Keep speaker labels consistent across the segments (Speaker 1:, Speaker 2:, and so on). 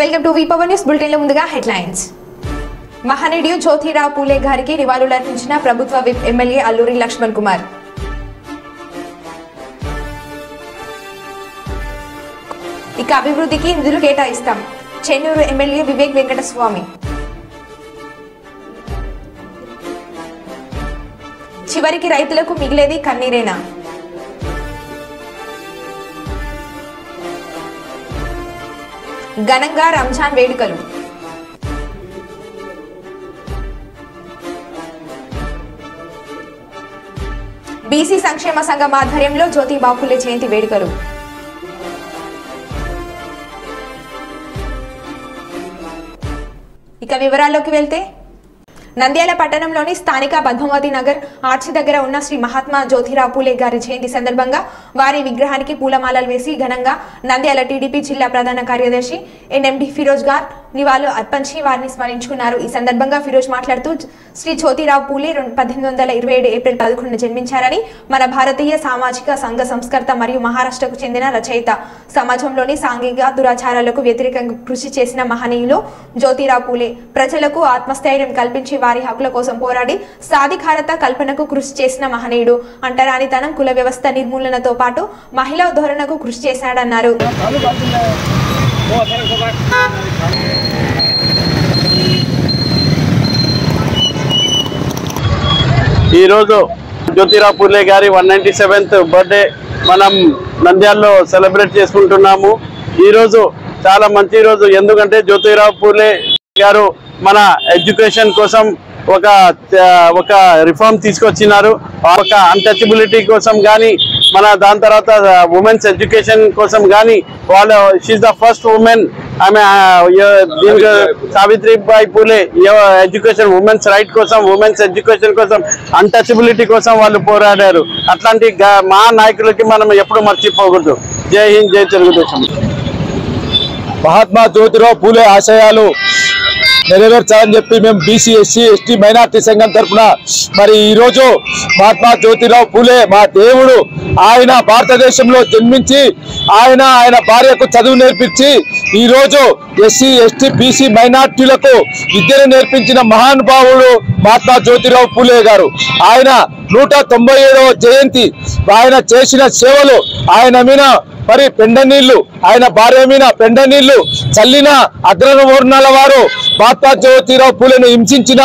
Speaker 1: Welcome to వీపవర్ news bulletin లో ముందుగా headlines. మహనీయుడు జ్యోతిరావు పూలే గారికి నివాళులర్పించిన ప్రభుత్వ విప్ ఎమ్మెల్యే అల్లూరి లక్ష్మణ్ కుమార్. ఇక అభివృద్ధికి నిధులు కేటాయిస్తాం, చెన్నూరు ఎమ్మెల్యే వివేక్ వెంకటస్వామి. చివరికి రైతులకు మిగిలేది కన్నీరేనా? ఘనంగా రంజాన్ వేడుకలు. బీసీ సంక్షేమ సంఘం ఆధ్వర్యంలో జ్యోతిరావు పూలే జయంతి వేడుకలు. ఇక వివరాల్లోకి వెళ్తే, నంద్యాల పట్టణంలోని స్థానిక పద్మావతి నగర్ ఆర్చి దగ్గర ఉన్న శ్రీ మహాత్మా జ్యోతిరావు పూలే గారి జయంతి సందర్భంగా వారి విగ్రహానికి పూలమాలలు వేసి ఘనంగా నంద్యాల టీడీపీ జిల్లా ప్రధాన కార్యదర్శి ఎన్ఎండి ఫిరోజ్ గారు నివాళులు అర్పించి వారిని స్మరించుకున్నారు. ఈ సందర్భంగా ఫిరోజ్ మాట్లాడుతూ శ్రీ జ్యోతిరావు పూలే 1827 ఏప్రిల్ 11న జన్మించారని, మన భారతీయ సామాజిక సంఘ సంస్కర్త మరియు మహారాష్ట్రకు చెందిన రచయిత, సమాజంలోని సాంఘిక దురాచారాలకు వ్యతిరేకంగా కృషి చేసిన మహనీయులు జ్యోతిరావు పూలే. ప్రజలకు ఆత్మస్థైర్యం కల్పించి వారి హక్కుల కోసం పోరాడి సాధికారత కల్పనకు కృషి చేసిన మహనీయుడు. అంటరానితనం, కుల వ్యవస్థ నిర్మూలనతో పాటు మహిళా ధోరణకు కృషి చేశాడన్నారు.
Speaker 2: ఈరోజు జ్యోతిరావు పూలే గారి 197th బర్త్డే మనం నంద్యాలలో సెలబ్రేట్ చేసుకుంటున్నాము. ఈరోజు చాలా మంచి రోజు, ఎందుకంటే జ్యోతిరావు పూలే గారు మన ఎడ్యుకేషన్ కోసం ఒక రిఫార్మ్ తీసుకొచ్చినారు. ఒక అన్టచబిలిటీ కోసం కానీ, మన దాని తర్వాత ఉమెన్స్ ఎడ్యుకేషన్ కోసం కానీ వాళ్ళు షీఈ్ ద ఫస్ట్ ఉమెన్. ఆమె Savitribai Phule education, women's right కోసం, ఉమెన్స్ ఎడ్యుకేషన్ కోసం, అన్టచబిలిటీ కోసం వాళ్ళు పోరాడారు. అట్లాంటి మా నాయకులకి మనం ఎప్పుడు మర్చిపోకూడదు. జై హింద్, జై తెలుగుదేశం.
Speaker 3: మహాత్మా జ్యోతిరావు పూలే ఆశయాలు నెరవేర్చాలని చెప్పి మేము బీసీ ఎస్సీ ఎస్టీ మైనార్టీ సంఘం తరఫున మరి ఈరోజు మహాత్మా జ్యోతిరావు పూలే మా దేవుడు, ఆయన భారతదేశంలో జన్మించి ఆయన భార్యకు చదువు నేర్పించి ఈరోజు ఎస్సీ ఎస్టీ బీసీ మైనార్టీలకు విద్యను నేర్పించిన మహానుభావుడు మహాత్మా జ్యోతిరావు పూలే గారు. ఆయన 197వ జయంతి, ఆయన చేసిన సేవలు, ఆయన మీద మరి పెండ నీళ్లు, ఆయన భార్య మీద పెండ నీళ్లు చల్లిన అగ్రవర్ణాల వారు మహాత్మా జ్యోతిరావు పూలేను హింసించిన,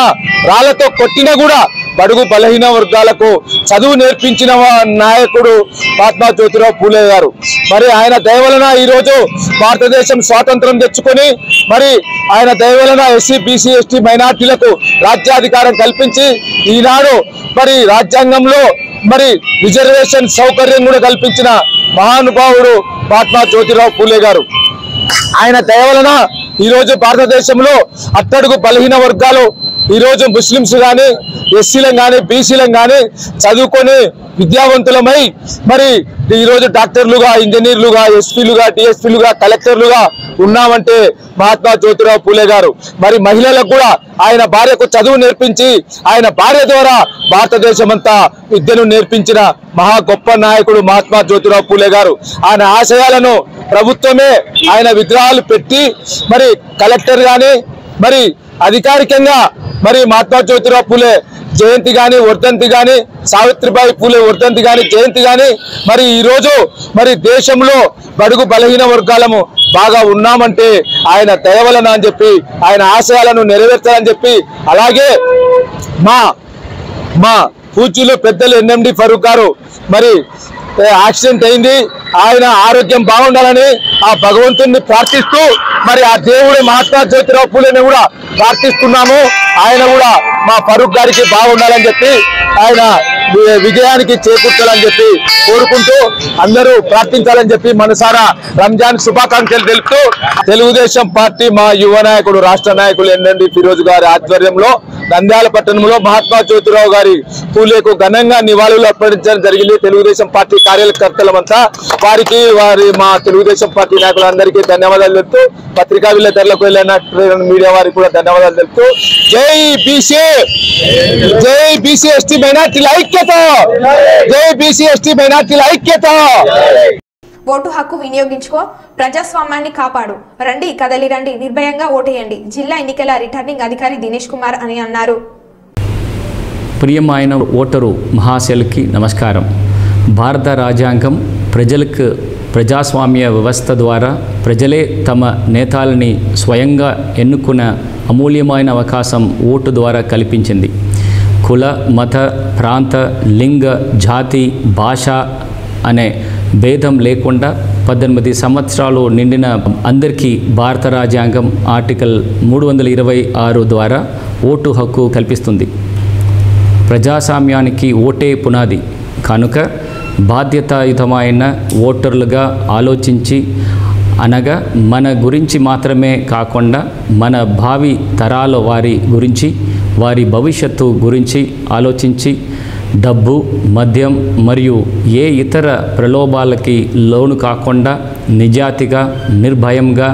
Speaker 3: రాళ్లతో కొట్టిన కూడా బడుగు బలహీన వర్గాలకు చదువు నేర్పించిన నాయకుడు మహాత్మా జ్యోతిరావు పూలే గారు. మరి ఆయన దయ వలన ఈరోజు భారతదేశం స్వాతంత్రం తెచ్చుకొని, మరి ఆయన దయ వలన ఎస్సీ బీసీ ఎస్టీ మైనార్టీలకు రాజ్యాధికారం కల్పించి ఈనాడు మరి రాజ్యాంగంలో మరి రిజర్వేషన్ సౌకర్యం కూడా కల్పించిన మహానుభావుడు మహాత్మా జ్యోతిరావు పూలే గారు. ఆయన దయ వలన ఈరోజు భారతదేశంలో అట్టడుగు బలహీన వర్గాలు, ఈరోజు ముస్లింస్ కానీ, ఎస్సీలం కానీ, బీసీలం కానీ చదువుకొని విద్యావంతులమై మరి ఈరోజు డాక్టర్లుగా, ఇంజనీర్లుగా, ఎస్పీలుగా, డిఎస్పీలుగా, కలెక్టర్లుగా ఉన్నామంటే మహాత్మా జ్యోతిరావు పూలే గారు. మరి మహిళలకు కూడా ఆయన భార్యకు చదువు నేర్పించి, ఆయన భార్య ద్వారా భారతదేశం అంతా విద్యను నేర్పించిన మహా గొప్ప నాయకుడు మహాత్మా జ్యోతిరావు పూలే గారు. ఆయన ఆశయాలను ప్రభుత్వమే ఆయన విగ్రహాలు పెట్టి మరి కలెక్టర్ కానీ, మరి అధికారికంగా మరి మహాత్మా జ్యోతిరావు పూలే జయంతి కానీ, వర్ధంతి కానీ, సావిత్రిబాయి పూలే వర్ధంతి కానీ, జయంతి కానీ మరి ఈరోజు మరి దేశంలో బడుగు బలహీన వర్గాలము బాగా ఉన్నామంటే ఆయన దయ వలన అని చెప్పి, ఆయన ఆశయాలను నెరవేర్చాలని చెప్పి, అలాగే మా పూజ్యులు పెద్దలు ఎన్ఎండి ఫరూక్ గారు మరి యాక్సిడెంట్ అయింది, ఆయన ఆరోగ్యం బాగుండాలని ఆ భగవంతుని ప్రార్థిస్తూ మరి ఆ దేవుడు మహాత్మా జ్యోతిరావు పూలేని కూడా ప్రార్థిస్తున్నాము. ఆయన కూడా మా ఫరూక్ గారికి బాగుండాలని చెప్పి, ఆయన విజయానికి చేకూర్చాలని చెప్పి కోరుకుంటూ అందరూ ప్రార్థించాలని చెప్పి మనసారా రంజాన్ శుభాకాంక్షలు తెలుపుతూ, తెలుగుదేశం పార్టీ మా యువ నాయకుడు, రాష్ట్ర నాయకులు ఎన్ఎండి ఫిరోజ్ గారి ఆధ్వర్యంలో నంద్యాల పట్టణంలో మహాత్మా జ్యోతిరావు గారి పూలేకు ఘనంగా నివాళులు అర్పించడం జరిగింది. తెలుగుదేశం పార్టీ కార్యకర్తలమంతా వారికి మా తెలుగుదేశం పార్టీ నాయకులందరికీ ధన్యవాదాలు తెలుపుతూ, పత్రికా విలేకరులకు వెళ్ళిన మీడియా వారికి కూడా ధన్యవాదాలు తెలుపుతూ, జై బీసీ, జై బీసీ ఎస్టీ మైనార్టీల ఐక్యత, జై బీసీ ఎస్టీ మైనార్టీల ఐక్యత.
Speaker 1: ఓటు హక్కు వినియోగించుకో, ప్రజాస్వామ్యాన్ని కాపాడు, రండి కదలి రండి, నిర్భయంగా ఓటేయండి. జిల్లా ఎన్నికల రిటర్నింగ్ అధికారి దినేష్ కుమార్ అని అన్నారు.
Speaker 4: ప్రియమైన ఓటరు మహాశయులకి నమస్కారం. భారత రాజ్యాంగం ప్రజలకు ప్రజాస్వామ్య వ్యవస్థ ద్వారా ప్రజలే తమ నేతలని స్వయంగా ఎన్నుకున్న అమూల్యమైన అవకాశం ఓటు ద్వారా కల్పించింది. కుల, మత, ప్రాంత, లింగ, జాతి, భాష అనే భేదం లేకుండా 18 సంవత్సరాలు నిండిన అందరికీ భారత రాజ్యాంగం ఆర్టికల్ 326 ద్వారా ఓటు హక్కు కల్పిస్తుంది. ప్రజాస్వామ్యానికి ఓటే పునాది కనుక బాధ్యతాయుతమైన ఓటర్లుగా ఆలోచించి, అనగా మన గురించి మాత్రమే కాకుండా మన భావి తరాల వారి గురించి, వారి భవిష్యత్తు గురించి ఆలోచించి డబ్బు, మద్యం మరియు ఏ ఇతర ప్రలోభాలకి లోను కాకుండా నిజాయితీగా, నిర్భయంగా,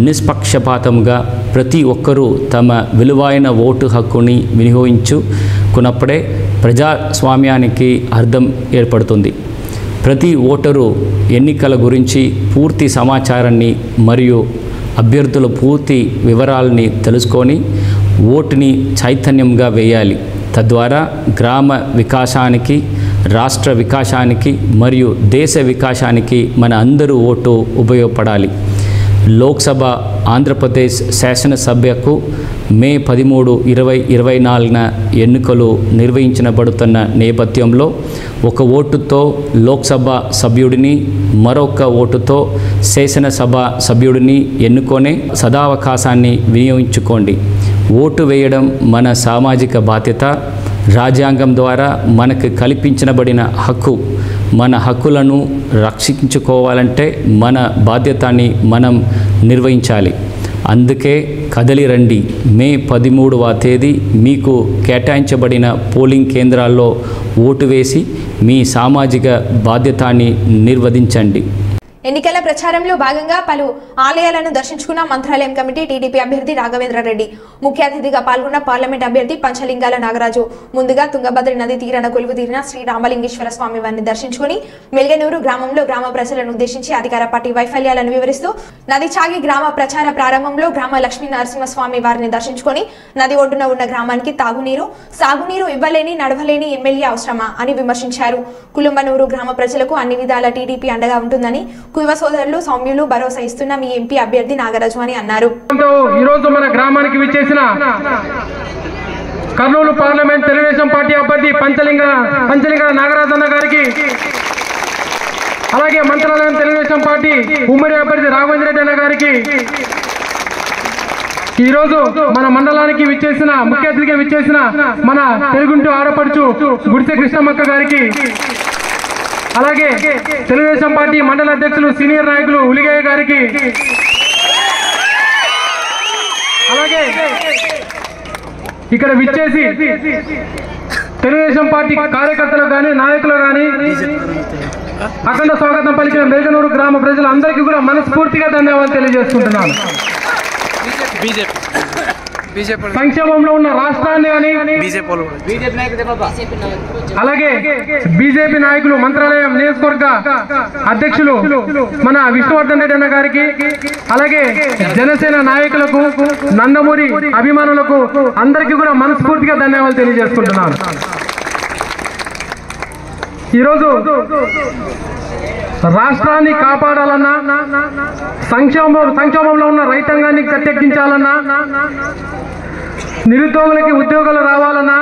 Speaker 4: నిష్పక్షపాతంగా ప్రతి ఒక్కరూ తమ విలువైన ఓటు హక్కుని వినియోగించుకున్నప్పుడే ప్రజాస్వామ్యానికి అర్థం ఏర్పడుతుంది. ప్రతి ఓటరు ఎన్నికల గురించి పూర్తి సమాచారాన్ని మరియు అభ్యర్థుల పూర్తి వివరాలని తెలుసుకొని ఓటుని చైతన్యంగా వేయాలి. తద్వారా గ్రామ వికాసానికి, రాష్ట్ర వికాసానికి మరియు దేశ వికాసానికి మన అందరూ ఓటు ఉపయోగపడాలి. లోక్సభ ఆంధ్రప్రదేశ్ శాసనసభకు మే 13, 2024 ఎన్నికలు నిర్వహించబడుతున్న నేపథ్యంలో ఒక ఓటుతో లోక్సభ సభ్యుడిని, మరొక ఓటుతో శాసనసభ సభ్యుడిని ఎన్నుకొనే సదావకాశాన్ని వినియోగించుకోండి. ఓటు వేయడం మన సామాజిక బాధ్యత. రాజ్యాంగం ద్వారా మనకు కల్పించబడిన హక్కు. మన హక్కులను రక్షించుకోవాలంటే మన బాధ్యతని మనం నిర్వహించాలి. అందుకే కదలి రండి. మే 13వ తేదీ మీకు కేటాయించబడిన పోలింగ్ కేంద్రాల్లో ఓటు వేసి మీ సామాజిక బాధ్యతని నిర్వహించండి.
Speaker 1: ఎన్నికల ప్రచారంలో భాగంగా పలు ఆలయాలను దర్శించుకున్న మంత్రాలయం కమిటీ టీడీపీ అభ్యర్థి రాఘవేంద్రారెడ్డి. ముఖ్య అతిథిగా పాల్గొన్న పార్లమెంట్ అభ్యర్థి పంచలింగాల నాగరాజు ముందుగా తుంగభద్ర నది తీరాన కొలువుదీరిన శ్రీ రామలింగేశ్వర స్వామి వారిని దర్శించుకుని మెల్గనూరు గ్రామంలో గ్రామ ప్రజలను ఉద్దేశించి అధికార పార్టీ వైఫల్యాలను వివరిస్తూ నది చాగి గ్రామ ప్రచార ప్రారంభంలో గ్రామ లక్ష్మీ నరసింహస్వామి వారిని దర్శించుకొని నది ఒడ్డున ఉన్న గ్రామానికి తాగునీరు, సాగునీరు ఇవ్వలేని నడవలేని ఎమ్మెల్యే అవసరమా అని విమర్శించారు. కులుంబనూరు గ్రామ ప్రజలకు అన్ని విధాల టీడీపీ అండగా ఉంటుందని కువ సోదరులు సౌమ్యులు భరోసా ఇస్తున్న మీ ఎంపీ అభ్యర్థి నాగరాజు అని అన్నారు.
Speaker 5: ఈరోజు మన గ్రామానికి విచ్చేసిన కర్నూలు పార్లమెంట్ తెలుగుదేశం పార్టీ అభ్యర్థి పంచలింగ నాగరాజు అన్న గారికి, అలాగే మంత్రాలయం తెలుగుదేశం పార్టీ ఉమ్మడి అభ్యర్థి రాఘవేంద్ర అన్న గారికి, ఈరోజు మన మండలానికి విచ్చేసిన ముఖ్య అతిథిగా విచ్చేసిన మన తెలుగుంటూ ఆడపడుచు గుడిసె కృష్ణమ్మక్క గారికి, అలాగే తెలుగుదేశం పార్టీ మండల అధ్యక్షులు సీనియర్ నాయకులు ఉలిగయ్య గారికి, అలాగే ఇక్కడ విచ్చేసి తెలుగుదేశం పార్టీ కార్యకర్తలకు కానీ నాయకులు కానీ అఖండ స్వాగతం పలికిన మెల్గనూరు గ్రామ ప్రజలందరికీ కూడా మనస్ఫూర్తిగా ధన్యవాదాలు తెలియజేసుకుంటున్నాను. సంక్షేమంలో ఉన్న రాష్ట్రాన్ని కానీ, అలాగే బీజేపీ నాయకులు మంత్రాలయం నియోజకవర్గ అధ్యక్షులు మన విష్ణువర్ధన్ రెడ్డి అన్న గారికి, అలాగే జనసేన నాయకులకు, నందమూరి అభిమానులకు అందరికీ కూడా మనస్ఫూర్తిగా ధన్యవాదాలు తెలియజేసుకుంటున్నాను. ఈరోజు రాష్ట్రాన్ని కాపాడాలన్నా, సంక్షోభంలో ఉన్న రైతాంగాన్ని కట్టెక్కించాలన్నా, నిరుద్యోగులకి ఉద్యోగాలు రావాలన్నా,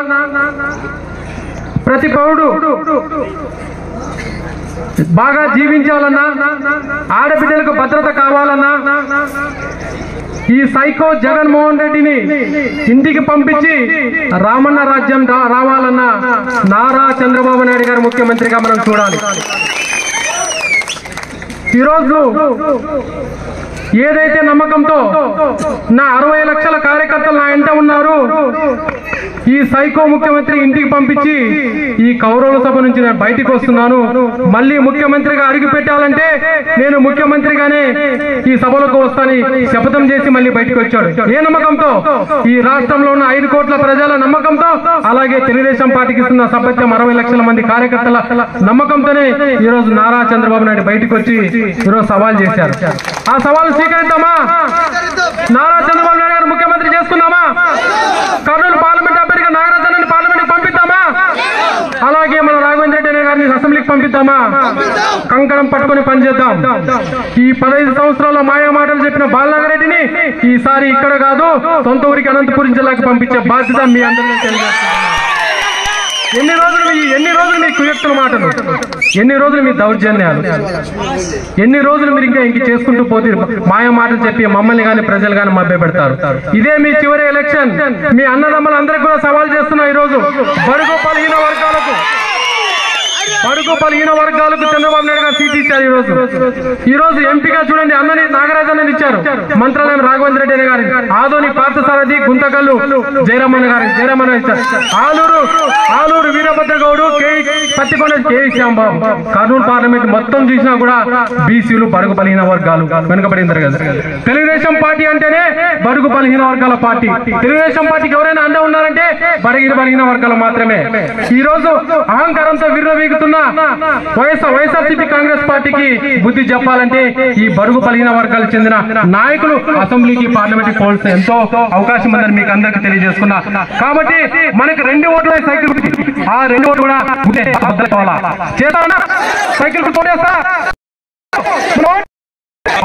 Speaker 5: ప్రతి పౌరుడు బాగా జీవించాలన్నా, ఆడబిడ్డలకు భద్రత కావాలన్నా, ఈ సైకో జగన్మోహన్ రెడ్డిని ఇంటికి పంపించి రామన్న రాజ్యం రావాలన్నా నారా చంద్రబాబు నాయుడు గారు ముఖ్యమంత్రిగా మనం చూడాలి. ఈరోజు ఏదైతే నమ్మకంతో నా 60 లక్షల కార్యకర్తలు నా వెంట ఉన్నారు, ఈ సైకో ముఖ్యమంత్రి ఇంటికి పంపించి ఈ కౌరవుల సభ నుంచి నేను బయటికి వస్తున్నాను, మళ్ళీ ముఖ్యమంత్రిగా అడుగు పెట్టాలంటే నేను ముఖ్యమంత్రిగానే ఈ సభలకు వస్తానని శపథం చేసి మళ్ళీ బయటకు వచ్చాడు. ఏ నమ్మకంతో? ఈ రాష్ట్రంలో ఉన్న 5 కోట్ల ప్రజల నమ్మకంతో, అలాగే తెలుగుదేశం పార్టీకి ఇస్తున్న సభ్యత్వం 60 లక్షల మంది కార్యకర్తల నమ్మకంతోనే ఈ రోజు నారా చంద్రబాబు నాయుడు బయటకు వచ్చి ఈరోజు సవాల్ చేశారు. ఆ సవాల్ స్వీకరిద్దామా? నారా చంద్రబాబు నాయుడు గారు ముఖ్యమంత్రి చేసుకుందామా? కర్నూలు పార్లమెంట్ అభ్యర్థిగా నాగరాజాన్ని పార్లమెంట్ పంపిద్దామా? అలాగే మన రాఘవేంద్ర రెడ్డి గారిని అసెంబ్లీకి పంపిద్దామా? కంకణం పట్టుకుని పనిచేద్దాం. ఈ 15 సంవత్సరాల మాయా మాటలు చెప్పిన బాలనాగరెడ్డిని ఈసారి ఇక్కడ కాదు, సొంత ఊరికి అనంతపురం జిల్లాకు పంపించే బాధ్యత మీ అందరినీ తెలియజేస్తున్నాను. ఎన్ని రోజులు మీ కుయుక్తుల మాటలు, ఎన్ని రోజులు మీ దౌర్జన్యాలు, ఎన్ని రోజులు మీరు ఇంకా చేసుకుంటూ పోతే మాయ మాటలు చెప్పి మమ్మల్ని కానీ ప్రజలు కానీ మభ్య పెడతారు. ఇదే మీ చివరి ఎలక్షన్. మీ అన్నదమ్ములందరికీ కూడా సవాల్ చేస్తున్నా. ఈరోజు బడుగు బలహీన వర్గాలకు చంద్రబాబు నాయుడు గారు సీట్ ఇచ్చారు. ఈ రోజు ఎంపీగా చూడండి, అన్నని నాగరాజాన్ని ఇచ్చారు. మంత్రాలయం రాఘవేంద్ర రెడ్డి గారి, ఆదోని పార్థసారథి, గుంతకల్లు జయరామన్ ఇచ్చారు. ఆలూరు వీరభద్ర గౌడు, పత్తికొండ కేవీ శ్యాంబాబు. కర్నూలు పార్లమెంట్ మొత్తం చూసినా కూడా బీసీలు బడుగు బలహీన వర్గాలు వెనుకబడింది కదా. తెలుగుదేశం పార్టీ అంటేనే బడుగు బలహీన వర్గాల పార్టీ. తెలుగుదేశం పార్టీకి ఎవరైనా అండ ఉన్నారంటే బలహీన వర్గాలు మాత్రమే. ఈ రోజు అహంకారంతో విర్రవీగుతున్న వైఎస్ఆర్సీపీ కాంగ్రెస్ పార్టీకి బుద్ధి చెప్పాలంటే ఈ బడుగు బలహీన వర్గాలకు చెందిన నాయకులు అసెంబ్లీకి పార్లమెంట్ పోల్స్ ఎంతో అవకాశం ఉందని మీకు అందరికీ తెలియజేసుకున్నా. కాబట్టి మనకి 2 ఓట్లు సైకిల్, ఆ 2 ఓట్లు కూడా చేస్తానా? సైకిల్ తోడేస్తా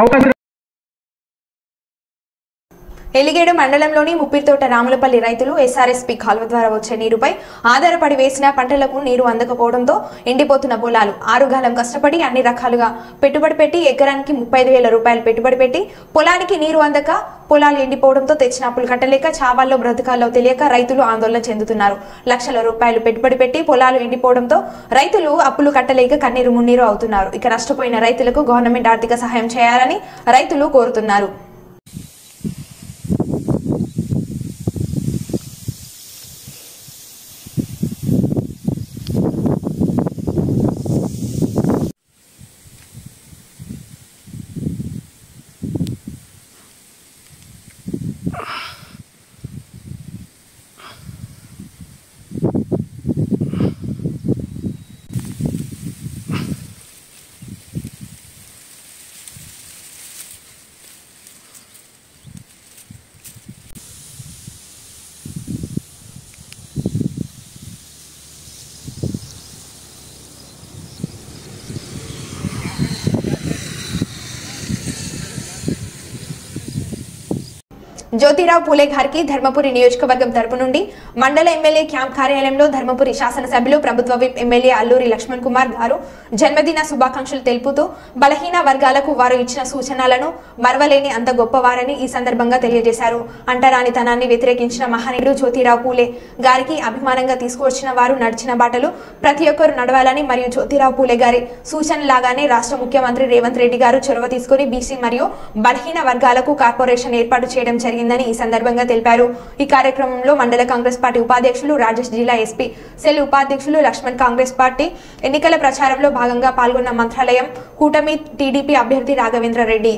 Speaker 5: అవకాశం.
Speaker 1: ఎలిగేడు మండలంలోని ముప్పిరితోట రాములపల్లి రైతులు ఎస్ఆర్ఎస్పీ కాలువ ద్వారా వచ్చే నీరుపై ఆధారపడి వేసిన పంటలకు నీరు అందకపోవడంతో ఎండిపోతున్న పొలాలు 6 గాలం కష్టపడి అన్ని రకాలుగా పెట్టుబడి పెట్టి ఎకరానికి 35,000 రూపాయలు పెట్టుబడి పెట్టి పొలానికి నీరు అందక పొలాలు ఎండిపోవడంతో తెచ్చిన అప్పులు కట్టలేక చావాల్లో బ్రతకాల్లో తెలియక రైతులు ఆందోళన చెందుతున్నారు. లక్షల రూపాయలు పెట్టుబడి పెట్టి పొలాలు ఎండిపోవడంతో రైతులు అప్పులు కట్టలేక కన్నీరు మున్నీరు అవుతున్నారు. ఇక నష్టపోయిన రైతులకు గవర్నమెంట్ ఆర్థిక సహాయం చేయాలని రైతులు కోరుతున్నారు. జ్యోతిరావు పూలే గారికి ధర్మపురి నియోజకవర్గం తరపు నుండి మండల ఎమ్మెల్యే క్యాంప్ కార్యాలయంలో ధర్మపురి శాసనసభ్యులు ప్రభుత్వ విప్ ఎమ్మెల్యే అల్లూరి లక్ష్మణ్ కుమార్ గారు జన్మదిన శుభాకాంక్షలు తెలుపుతూ బలహీన వర్గాలకు వారు ఇచ్చిన సూచనలను మరవలేని అంత గొప్పవారని ఈ సందర్భంగా తెలియజేశారు. అంటరానితనాన్ని వ్యతిరేకించిన మహనీయుడు జ్యోతిరావు పూలే గారికి అభిమానంగా తీసుకువచ్చిన వారు నడిచిన బాటలు ప్రతి ఒక్కరు నడవాలని మరియు జ్యోతిరావు పూలే గారి సూచనలాగానే రాష్ట్ర ముఖ్యమంత్రి రేవంత్ రెడ్డి గారు చొరవ తీసుకుని బీసీ మరియు బలహీన వర్గాలకు కార్పొరేషన్ ఏర్పాటు చేయడం జరిగిందని ఈ సందర్భంగా తెలిపారు. ఈ కార్యక్రమంలో మండల కాంగ్రెస్ పార్టీ ఉపాధ్యక్షులు రాజేష్, జిల్లా ఎస్పీ సెల్ ఉపాధ్యక్షులు లక్ష్మణ్, కాంగ్రెస్ పార్టీ ఎన్నికల ప్రచారంలో భాగంగా పాల్గొన్న మంత్రాలయం కూటమి టీడీపీ అభ్యర్థి రాఘవేంద్ర రెడ్డి.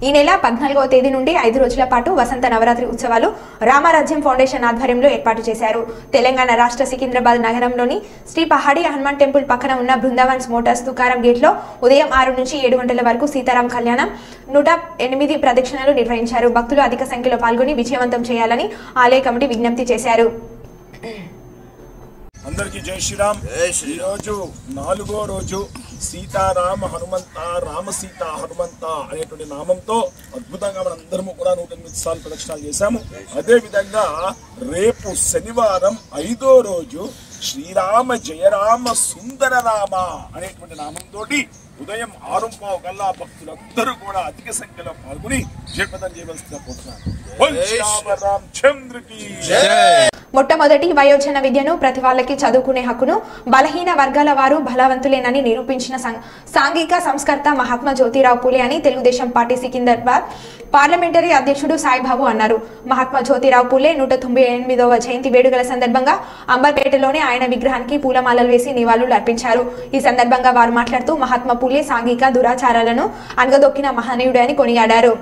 Speaker 1: ఈ నెల 14వ తేదీ నుండి 5 రోజుల పాటు వసంత నవరాత్రి ఉత్సవాలు రామరాజ్యం ఫౌండేషన్ ఆధ్వర్యంలో ఏర్పాటు చేశారు. తెలంగాణ రాష్ట్ర సికింద్రాబాద్ నగరంలోని శ్రీ పహాడి హనుమాన్ టెంపుల్ పక్కన ఉన్న బృందావన్స్ మోటార్స్ దుకారం గేట్లో ఉదయం 6 నుంచి 7 గంటల వరకు సీతారాం కళ్యాణం 108 ప్రదక్షిణలు నిర్వహించారు. భక్తులు అధిక సంఖ్యలో పాల్గొని విజయవంతం చేయాలని ఆలయ కమిటీ విజ్ఞప్తి చేశారు.
Speaker 6: అందరికీ జై శ్రీరామ్. ఈరోజు 4వ రోజు సీతారామ హనుమంత, రామ సీత హనుమంత అనేటువంటి నామంతో అద్భుతంగా మనందరము కూడా 108 సార్లు ప్రదక్షిణాలు చేశాము. అదేవిధంగా రేపు శనివారం 5వ రోజు శ్రీరామ జయరామ సుందర రామ అనేటువంటి నామంతో ఉదయం 6:15 కల్లా భక్తులందరూ కూడా అధిక సంఖ్యలో పాల్గొని జయప్రదం చేయవలసిందిగా కోరుతున్నాను. రామచంద్రకి
Speaker 1: మొట్టమొదటి వయోజన విద్యను ప్రతి వాళ్ళకి చదువుకునే హక్కును బలహీన వర్గాల వారు బలవంతులేనని నిరూపించిన సాంఘిక సంస్కర్త మహాత్మా జ్యోతిరావు పూలే అని తెలుగుదేశం పార్టీ సికింద్రాబాద్ పార్లమెంటరీ అధ్యక్షుడు సాయిబాబు అన్నారు. మహాత్మా జ్యోతిరావు పూలే 198వ జయంతి వేడుకల సందర్భంగా అంబర్పేటలోని ఆయన విగ్రహానికి పూలమాలలు వేసి నివాళులు అర్పించారు. ఈ సందర్భంగా వారు మాట్లాడుతూ మహాత్మా పూలే సాంఘిక దురాచారాలను అణగదొక్కిన మహనీయుడు అని కొనియాడారు.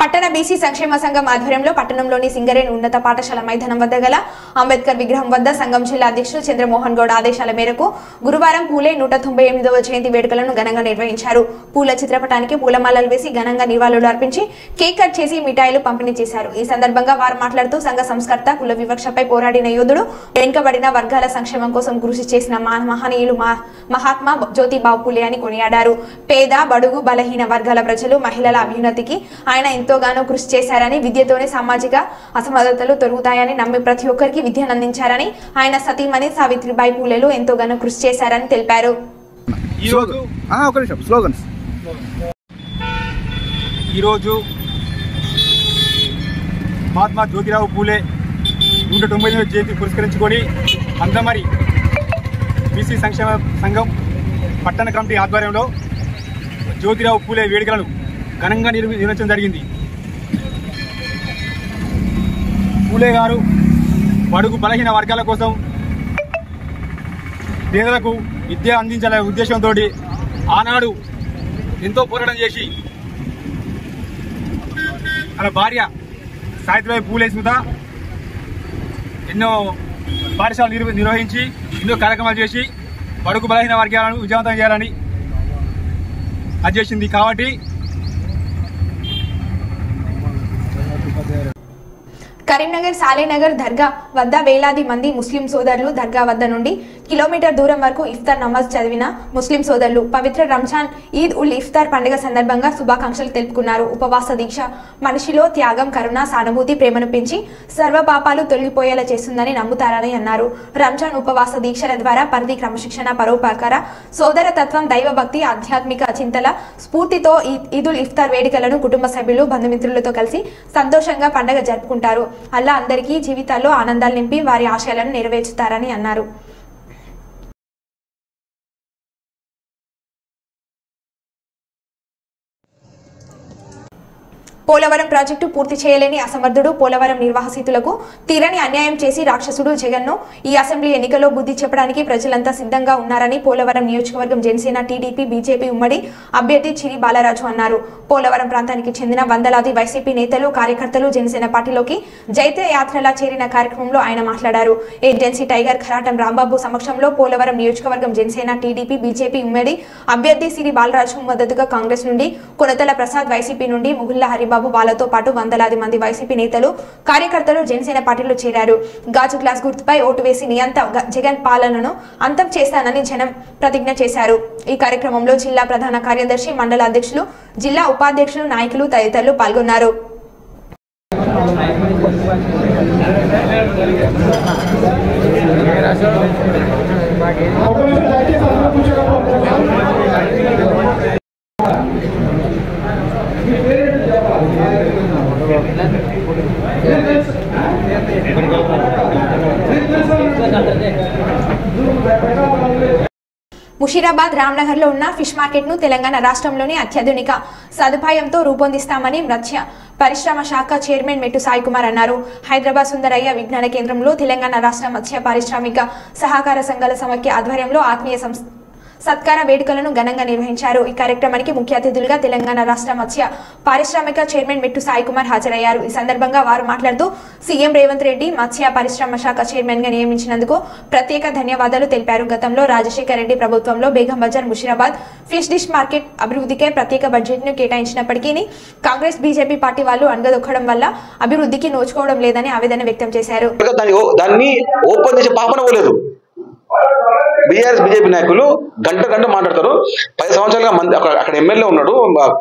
Speaker 1: పట్టణ బీసీ సంక్షేమ సంఘం ఆధ్వర్యంలో పట్టణంలోని సింగరేణి ఉన్నత పాఠశాల మైదానం వద్ద గల అంబేద్కర్ విగ్రహం వద్ద సంఘం జిల్లా అధ్యక్షుడు చంద్రమోహన్ గౌడ్ ఆదేశాల మేరకు గురువారం పూలే 198వ జయంతి వేడుకలను ఘనంగా నిర్వహించారు. పూల చిత్రపటానికి పూలమాలలు వేసి ఘనంగా నివాళులు అర్పించి కేక్ కట్ చేసి మిఠాయిలు పంపిణీ చేశారు. ఈ సందర్భంగా వారు మాట్లాడుతూ సంఘ సంస్కర్త కుల వివక్షపై పోరాడిన యోధుడు, వెనుకబడిన వర్గాల సంక్షేమం కోసం కృషి చేసిన మహనీయులు మహాత్మా జ్యోతిబావు పూలే అని కొనియాడారు. పేద, బడుగు, బలహీన వర్గాల ప్రజలు, మహిళల అభ్యున్నతికి ఆయన ఎంతోగానో కృషి చేశారని, విద్యతోనే సామాజిక అసమానతలు తొలగుతాయని నమ్మి ప్రతి ఒక్కరికి విద్యను అందించారని, ఆయన సతీమణి సావిత్రిబాయి పూలేలు ఎంతోగానో కృషి చేశారని తెలిపారు.
Speaker 7: ఈరోజు మహాత్మా జ్యోతిరావు పూలే 198వ జయంతి పురస్కరించుకొని అందమరి బీసీ సంక్షేమ సంఘం పట్టణ కమిటీ ఆధ్వర్యంలో జ్యోతిరావు పూలే వేడుకలను ఘనంగా నిర్వహించడం జరిగింది. పూలే గారు బడుగు బలహీన వర్గాల కోసం పేదలకు విద్య అందించాలనే ఉద్దేశంతో ఆనాడు ఎంతో పోరాటం చేసి తన భార్య సావిత్రిబాయి పూలే సుత ఎన్నో పాఠశాలలు నిర్వహించి ఎన్నో కార్యక్రమాలు చేసి బడుగు బలహీన వర్గాలను విజయవంతం చేయాలని అది చేసింది. కాబట్టి
Speaker 1: కరీంనగర్ సాలేనగర్ దర్గా వద్ద వేలాది మంది ముస్లిం సోదరులు దర్గా వద్ద నుండి కిలోమీటర్ దూరం వరకు ఇఫ్తార్ నమాజ్ చదివిన ముస్లిం సోదరులు పవిత్ర రంజాన్ ఈద్ ఉల్ ఇఫ్తార్ పండుగ సందర్భంగా శుభాకాంక్షలు తెలుపుకున్నారు. ఉపవాస దీక్ష మనిషిలో త్యాగం, కరుణ, సానుభూతి, ప్రేమను పెంచి సర్వ పాపాలు తొలగిపోయేలా చేస్తుందని నమ్ముతారని అన్నారు. రంజాన్ ఉపవాస దీక్షల ద్వారా పరిధి క్రమశిక్షణ, పరోపకార, సోదరతత్వం, దైవభక్తి, ఆధ్యాత్మిక చింతల స్ఫూర్తితో ఈద్ ఉల్ ఇఫ్తార్ వేడుకలను కుటుంబ సభ్యులు, బంధుమిత్రులతో కలిసి సంతోషంగా పండుగ జరుపుకుంటారు. అల్లా అందరికీ జీవితాల్లో ఆనందాలు నింపి వారి ఆశయాలను నెరవేర్చుతారని అన్నారు. పోలవరం ప్రాజెక్టు పూర్తి చేయలేని అసమర్థుడు, పోలవరం నిర్వాసితులకు తీరని అన్యాయం చేసి రాక్షసుడు జగన్ను ఈ అసెంబ్లీ ఎన్నికల్లో బుద్ధి చెప్పడానికి ప్రజలంతా సిద్ధంగా ఉన్నారని పోలవరం నియోజకవర్గం జనసేన, టీడీపీ, బీజేపీ ఉమ్మడి అభ్యర్థి చిరి బాలరాజు అన్నారు. పోలవరం ప్రాంతానికి చెందిన వందలాది వైసీపీ నేతలు, కార్యకర్తలు జనసేన పార్టీలోకి జైత్ర యాత్రలా చేరిన కార్యక్రమంలో ఆయన మాట్లాడారు. ఏజెన్సీ టైగర్ ఖరాటం రాంబాబు సమక్షంలో పోలవరం నియోజకవర్గం జనసేన, టీడీపీ, బీజేపీ ఉమ్మడి అభ్యర్థి సిరి బాలరాజు మద్దతుగా కాంగ్రెస్ నుండి కొనతల ప్రసాద్, వైసీపీ నుండి ముగుళ్ల హరిబాబు, వాళ్ళతో పాటు వందలాది మంది వైసీపీ నేతలు, కార్యకర్తలు జనసేన పార్టీలో చేరారు. గాజు గ్లాస్ గుర్తుపై ఓటు వేసి నియంత జగన్ పాలనను అంతం చేస్తానని జనం ప్రతిజ్ఞ చేశారు. ఈ కార్యక్రమంలో జిల్లా ప్రధాన కార్యదర్శి, మండల అధ్యక్షులు, జిల్లా ఉపాధ్యక్షులు, నాయకులు తదితరులు పాల్గొన్నారు. ముషీరాబాద్, రామ్నగర్ లో ఉన్న ఫిష్ మార్కెట్ ను తెలంగాణ రాష్ట్రంలోని అత్యాధునిక సదుపాయంతో రూపొందిస్తామని మత్స్య పరిశ్రమ శాఖ చైర్మన్ మెట్టు సాయి కుమార్ అన్నారు. హైదరాబాద్ సుందరయ్య విజ్ఞాన కేంద్రంలో తెలంగాణ రాష్ట్ర మత్స్య పారిశ్రామిక సహకార సంఘాల సమైక్య ఆధ్వర్యంలో ఆత్మీయ సత్కార వేడుకలను ఘనంగా నిర్వహించారు. ఈ కార్యక్రమానికి ముఖ్య అతిథులుగా తెలంగాణ రాష్ట్ర మత్స్య పారిశ్రామిక చైర్మన్ మెట్టు సాయి కుమార్ హాజరయ్యారు. ఈ సందర్భంగా వారు మాట్లాడుతూ సీఎం రేవంత్ రెడ్డి మత్స్య పరిశ్రమ శాఖ చైర్మన్ గా నియమించినందుకు ప్రత్యేక ధన్యవాదాలు తెలిపారు. గతంలో రాజశేఖర రెడ్డి ప్రభుత్వంలో Begum Bazar, Musheerabad fish dish market అభివృద్ధికే ప్రత్యేక బడ్జెట్ ను కేటాయించినప్పటికీ కాంగ్రెస్, బీజేపీ పార్టీ వాళ్ళు అణగదొక్కడం వల్ల అభివృద్ధికి నోచుకోవడం లేదని ఆవేదన వ్యక్తం చేశారు.
Speaker 8: బీఆర్ఎస్, బీజేపీ నాయకులు గంట మాట్లాడతారు. 10 సంవత్సరాలుగా మంది అక్కడ ఎమ్మెల్యే ఉన్నాడు,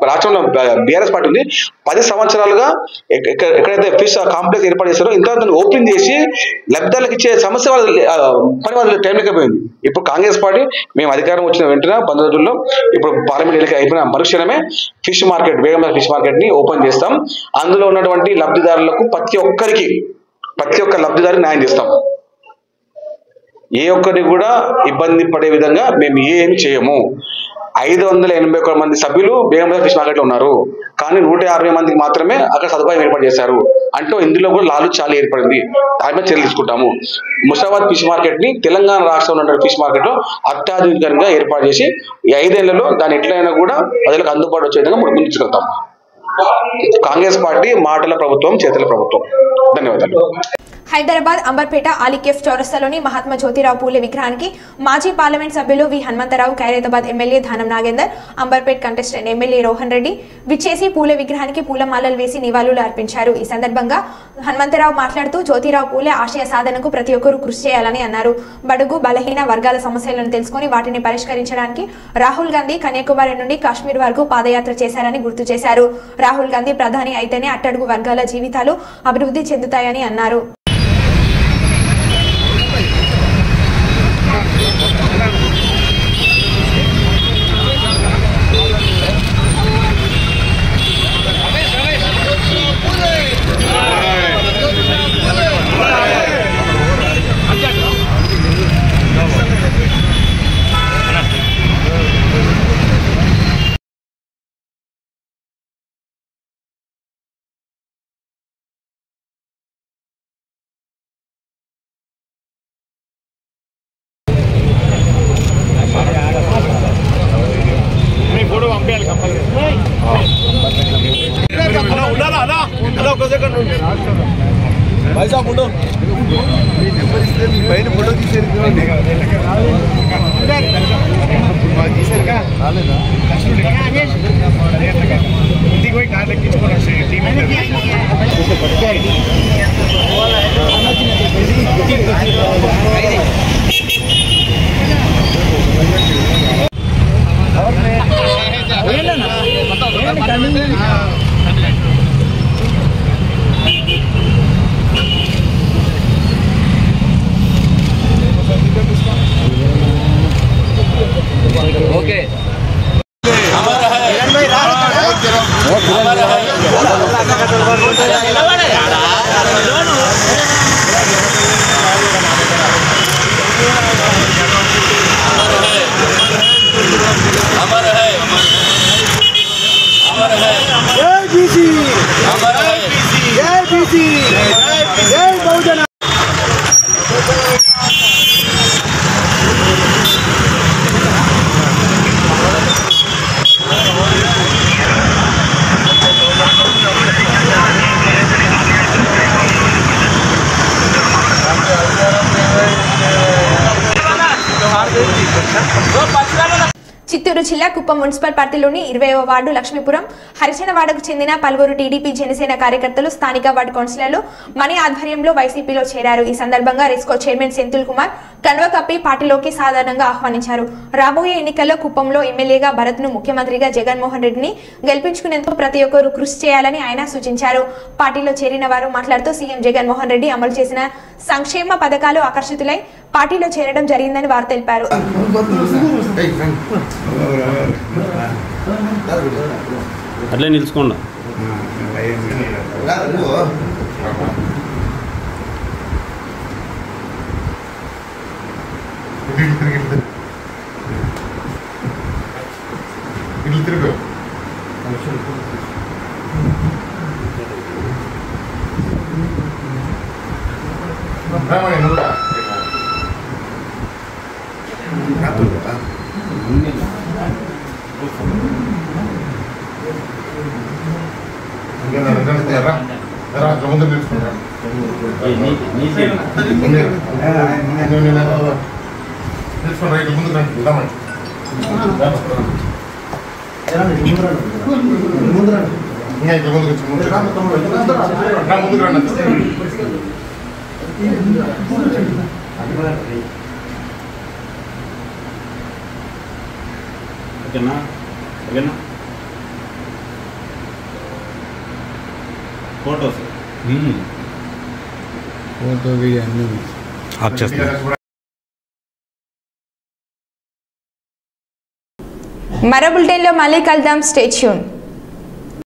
Speaker 8: రాష్ట్రంలో బీఆర్ఎస్ పార్టీ ఉంది. 10 సంవత్సరాలుగా ఎక్కడైతే ఫిష్ కాంప్లెక్స్ ఏర్పాటు చేస్తారో ఇంత ఓపెన్ చేసి లబ్ధాలకు ఇచ్చే సమస్య పని వాళ్ళ టైం లేకపోయింది. ఇప్పుడు కాంగ్రెస్ పార్టీ మేము అధికారం వచ్చిన వెంటనే 10 రోజుల్లో ఇప్పుడు పార్లమెంట్ ఎన్నిక అయిపోయిన మరుక్షణమే fish market, Begum fish market ని ఓపెన్ చేస్తాం. అందులో ఉన్నటువంటి లబ్ధిదారులకు ప్రతి ఒక్క లబ్ధిదారికి న్యాయం చేస్తాం. ఏ ఒక్కరి కూడా ఇబ్బంది పడే విధంగా మేము ఏమి చేయము. 581 మంది సభ్యులు బేగం ఫిష్ మార్కెట్ లో ఉన్నారు, కానీ 150 మందికి మాత్రమే అక్కడ సదుపాయం ఏర్పాటు చేశారు. అంటే ఇందులో కూడా లాలు చాలా ఏర్పడింది. దాని మీద చర్యలు తీసుకుంటాము. ముషీరాబాద్ ఫిష్ మార్కెట్ ని తెలంగాణ రాష్ట్రంలో ఉన్న ఫిష్ మార్కెట్ లో అత్యాధునికంగా ఏర్పాటు చేసి ఈ 5 ఏళ్లలో దాని ఎట్లయినా కూడా ప్రజలకు అందుబాటు వచ్చే విధంగా ముందుకు తీసుకెళ్తాం. కాంగ్రెస్ పార్టీ మాటల ప్రభుత్వం, చేతల ప్రభుత్వం. ధన్యవాదాలు.
Speaker 1: హైదరాబాద్ అంబర్పేట ఆలికేఫ్ చౌరస్తాలోని మహాత్మా జ్యోతిరావు పూలే విగ్రహానికి మాజీ పార్లమెంట్ సభ్యులు వి Hanumantharao, Khairatabad MLA ధానం Nagender, Amberpet contestant MLA Rohan Reddy విచ్చేసి పూలే విగ్రహానికి పూలమాలలు వేసి నివాళులు అర్పించారు. ఈ సందర్భంగా హనుమంతరావు మాట్లాడుతూ జ్యోతిరావు పూలే ఆశయ సాధనకు ప్రతి ఒక్కరూ కృషి చేయాలని అన్నారు. బడుగు బలహీన వర్గాల సమస్యలను తెలుసుకుని వాటిని పరిష్కరించడానికి రాహుల్ గాంధీ కన్యాకుమారి నుండి కాశ్మీర్ వరకు పాదయాత్ర చేశారని గుర్తు చేశారు. రాహుల్ గాంధీ ప్రధాని అయితేనే అట్టడుగు వర్గాల జీవితాలు అభివృద్ధి చెందుతాయని అన్నారు.
Speaker 3: भाई साहब फोटो भाई ने फोटो ओके
Speaker 1: చిత్తూరు జిల్లా కుప్పం మున్సిపల్ పరిధిలోని 20వ వార్డు లక్ష్మీపురం హరిజనవాడకు చెందిన పలువురు టీడీపీ జనసేన కార్యకర్తలు స్థానిక వార్డు కౌన్సిలర్లు మణి ఆధ్వర్యంలో వైసీపీలో చేరారు. ఈ సందర్భంగా రెస్కో చైర్మన్ సెంథిల్ కుమార్ కండువా కప్పి పార్టీలోకి సాధారణంగా ఆహ్వానించారు. రాబోయే ఎన్నికల్లో కుప్పంలో ఎమ్మెల్యేగా భరత్ను, ముఖ్యమంత్రిగా జగన్మోహన్ రెడ్డిని గెలిపించుకునేందుకు ప్రతి ఒక్కరూ కృషి చేయాలని ఆయన సూచించారు. పార్టీలో చేరిన వారు మాట్లాడుతూ సీఎం జగన్మోహన్ రెడ్డి అమలు చేసిన సంక్షేమ పథకాలు ఆకర్షితులై పార్టీలో చేరడం జరిగిందని వారు తెలిపారు.
Speaker 2: అట్లే నిలుచుకోండి.
Speaker 9: फोटो वीडियो अన్నీ ఆఫ్ చేస్తున్నారు.
Speaker 1: మరో బులెటిన్లో మళ్ళీ కలుద్దాం. Stay tune.